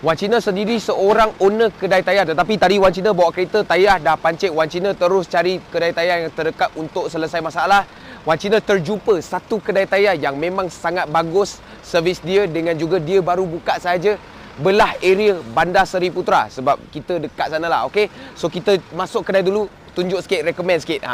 Wan Cina sendiri seorang owner kedai tayar, tetapi tadi Wan Cina bawa kereta tayar dah pancit. Wan Cina terus cari kedai tayar yang terdekat untuk selesai masalah. Wan Cina terjumpa satu kedai tayar yang memang sangat bagus servis dia, dengan juga dia baru buka saja belah area Bandar Seri Putra, sebab kita dekat sana lah. Okay, so kita masuk kedai dulu, tunjuk sikit, recommend sikit.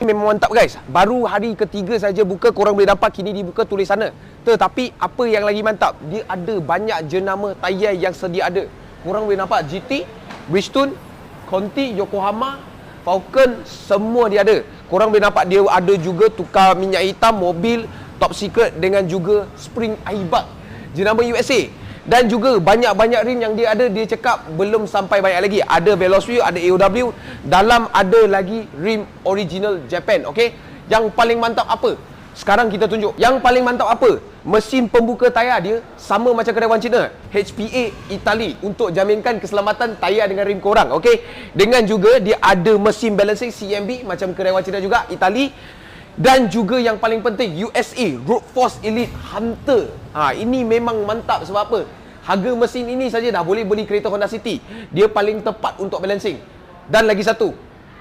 Memang mantap guys. Baru hari ketiga saja buka, korang boleh nampak kini dibuka tulis sana. Tetapi apa yang lagi mantap, dia ada banyak jenama tayar yang sedia ada. Korang boleh nampak GT, Bridgestone, Conti, Yokohama, Falcon, semua dia ada. Korang boleh nampak dia ada juga tukar minyak hitam, mobil, top secret, dengan juga spring Aibak jenama USA. Dan juga banyak-banyak rim yang dia ada, dia cakap belum sampai banyak lagi. Ada Velocity, ada AOW, dalam ada lagi rim original Japan. Okay, yang paling mantap apa? Sekarang kita tunjuk. Yang paling mantap apa? Mesin pembuka tayar dia sama macam kedai Wan Cina, HPA Itali, untuk jaminkan keselamatan tayar dengan rim korang. Okay, dengan juga dia ada mesin balancing CMB macam kedai Wan Cina juga, Itali. Dan juga yang paling penting, USA Road Force Elite Hunter. Ini memang mantap. Sebab apa? Harga mesin ini saja dah boleh beli kereta Honda City. Dia paling tepat untuk balancing. Dan lagi satu,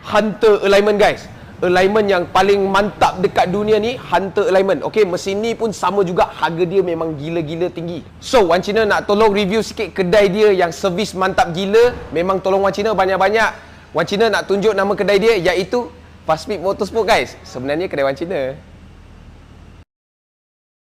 Hunter Alignment guys. Alignment yang paling mantap dekat dunia ni, Hunter Alignment. Okay, mesin ni pun sama juga, harga dia memang gila-gila tinggi. So, Wan Cina nak tolong review sikit kedai dia yang servis mantap gila. Memang tolong Wan Cina banyak-banyak. Wan Cina nak tunjuk nama kedai dia, iaitu Fast Speed Motorsport guys. Sebenarnya kedai Wan Cina.